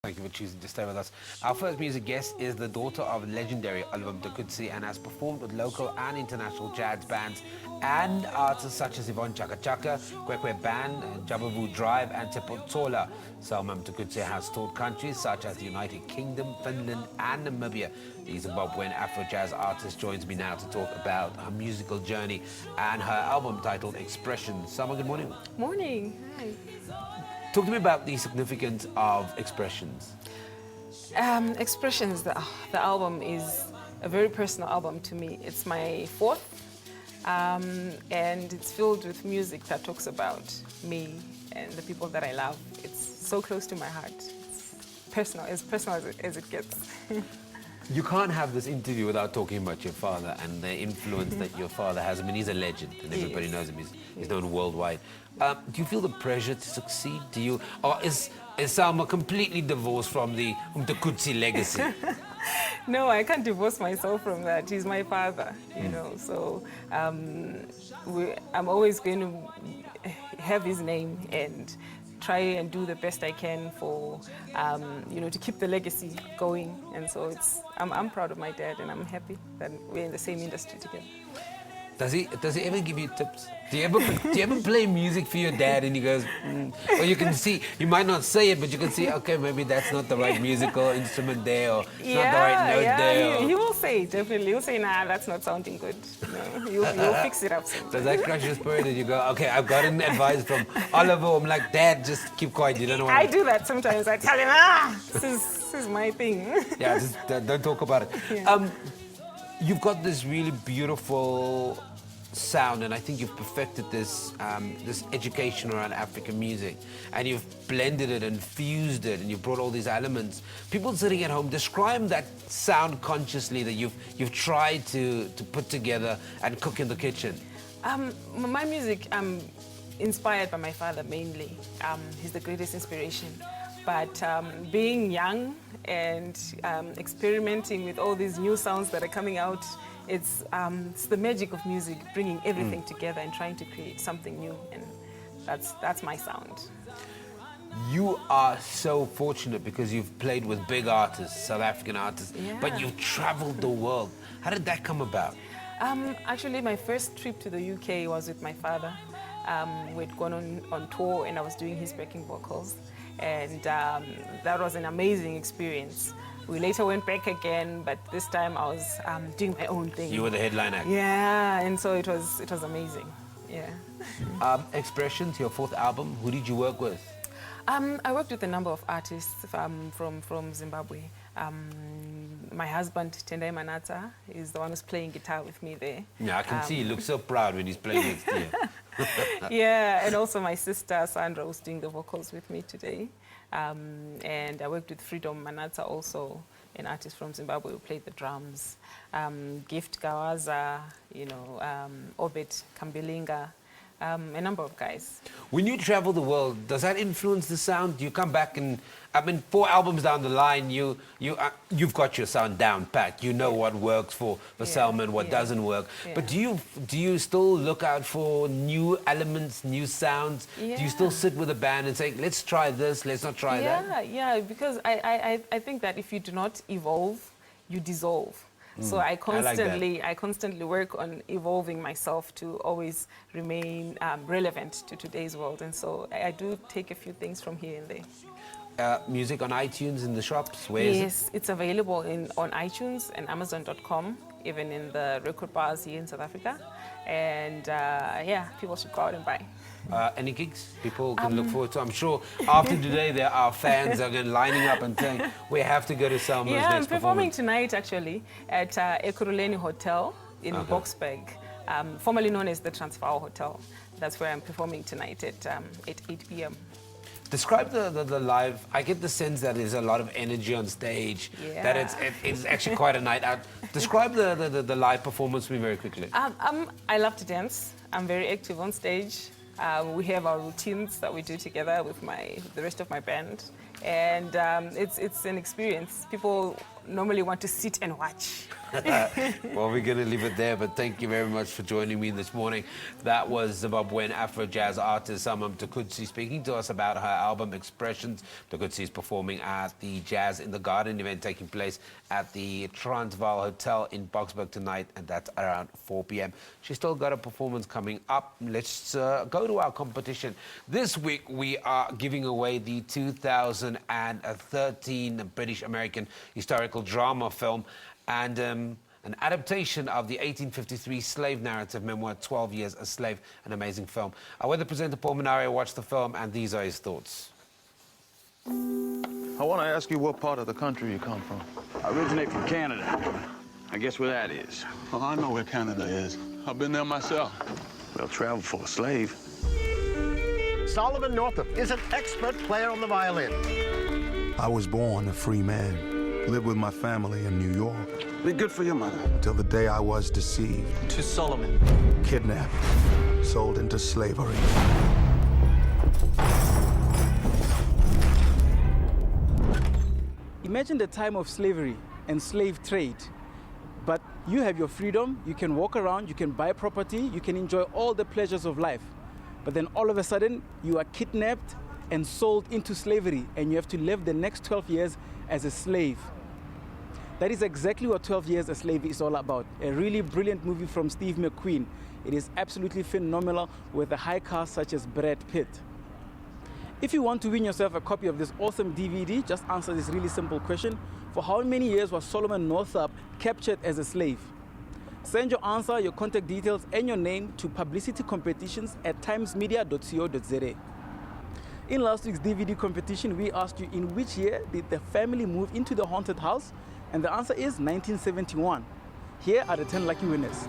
Thank you for choosing to stay with us. Our first music guest is the daughter of legendary Selmor Mtukudzi and has performed with local and international jazz bands and artists such as Yvonne Chaka Chaka, Kwekwe Band, Jabavu Drive and Tepotola. Selmor Mtukudzi has toured countries such as the United Kingdom, Finland and Namibia. The Zimbabwean Afro-jazz artist joins me now to talk about her musical journey and her album titled Expressions. Selmor, good morning. Morning. Hi. Talk to me about the significance of Expressions. Expressions, the album is a very personal album to me. It's my fourth, and it's filled with music that talks about me and the people that I love. It's so close to my heart. It's personal as it gets. You can't have this interview without talking about your father and the influence that your father has. I mean, he's a legend, and everybody knows him. He's known worldwide. Do you feel the pressure to succeed? Do you, or is Selmor completely divorced from the Mtukudzi legacy? No, I can't divorce myself from that. He's my father, you know. So I'm always going to have his name and try and do the best I can for, to keep the legacy going. And so I'm proud of my dad, and I'm happy that we're in the same industry together. Does he ever give you tips? Do you ever play music for your dad and he goes, or you can see, you might not say it, but you can see, okay, maybe that's not the right musical instrument there, or it's not the right note there. He will say, definitely. He'll say, nah, that's not sounding good. No, you'll fix it up sometime. Does that crush your spirit and you go, okay, I've gotten advice from Oliver. I'm like, Dad, just keep quiet. You don't know what I do that sometimes. I tell him, this is my thing. Yeah, just don't talk about it. Yeah. You've got this really beautiful sound, and I think you've perfected this this education around African music, and you've blended it and fused it, and you've brought all these elements. People sitting at home, describe that sound consciously that you've tried to put together and cook in the kitchen. My music, inspired by my father mainly. He's the greatest inspiration. But being young and experimenting with all these new sounds that are coming out, it's the magic of music, bringing everything together and trying to create something new, and that's my sound. You are so fortunate because you've played with big artists, South African artists, but you've traveled the world. How did that come about? Actually, my first trip to the UK was with my father. We'd gone on tour, and I was doing his backing vocals. And that was an amazing experience. We later went back again, but this time I was doing my own thing. You were the headline act. Yeah, and so it was amazing. Yeah. Expressions, your fourth album. Who did you work with? I worked with a number of artists from Zimbabwe. My husband, Tendai Manata, is the one who's playing guitar with me there. Yeah, I can see he looks so proud when he's playing next to you. Yeah, and also my sister Sandra was doing the vocals with me today. And I worked with Freedom Manata, also an artist from Zimbabwe who played the drums. Gift Gawaza, Obet Kambilinga, a number of guys. When you travel the world, does that influence the sound? Do you come back and, 4 albums down the line, you've got your sound down pat. You know what works for Selmor and what doesn't work. Yeah. But do you still look out for new elements, new sounds? Yeah. Do you still sit with a band and say, let's try this, let's not try that? Yeah, because I think that if you do not evolve, you dissolve. So I constantly work on evolving myself to always remain relevant to today's world, and so I do take a few things from here and there. Music on iTunes in the shops? Where is it? Yes, it's available on iTunes and Amazon.com, even in the record bars here in South Africa. And people should go out and buy. Any gigs people can look forward to? I'm sure after today there are fans that are lining up and saying, we have to go to Selmor's next I'm performing tonight actually at Ekurhuleni Hotel in Boksburg, formerly known as the Transvaal Hotel. That's where I'm performing tonight at 8 p.m. Describe the live. I get the sense that there's a lot of energy on stage, that it's actually quite a night out. Describe the live performance to me very quickly. I love to dance. I'm very active on stage. We have our routines that we do together with the rest of my band, And it's an experience. People normally want to sit and watch. Well, we're going to leave it there, but thank you very much for joining me this morning. That was Zimbabwean Afro jazz artist Selmor Mtukudzi speaking to us about her album Expressions. Mtukudzi is performing at the Jazz in the Garden event taking place at the Transvaal Hotel in Boksburg tonight, and that's around 4 p.m. She's still got a performance coming up. Let's go to our competition. This week, we are giving away the 2013 British-American historical drama film and an adaptation of the 1853 slave narrative memoir, 12 Years a Slave, an amazing film. Our weather presenter, Paul Minario, watched the film, and these are his thoughts. I want to ask you what part of the country you come from. I originate from Canada. I guess where that is. Oh, I know where Canada is. I've been there myself. Well, travel for a slave. Solomon Northup is an expert player on the violin. I was born a free man, lived with my family in New York. Be good for your mother. Till the day I was deceived. To Solomon. Kidnapped, sold into slavery. Imagine the time of slavery and slave trade. But you have your freedom, you can walk around, you can buy property, you can enjoy all the pleasures of life. But then all of a sudden, you are kidnapped and sold into slavery, and you have to live the next 12 years as a slave. That is exactly what 12 Years a Slave is all about. A really brilliant movie from Steve McQueen. It is absolutely phenomenal with a high cast such as Brad Pitt. If you want to win yourself a copy of this awesome DVD, just answer this really simple question. For how many years was Solomon Northup captured as a slave? Send your answer, your contact details, and your name to publicitycompetitions@timesmedia.co.za. In last week's DVD competition, we asked you in which year did the family move into the haunted house? And the answer is 1971. Here are the 10 lucky winners.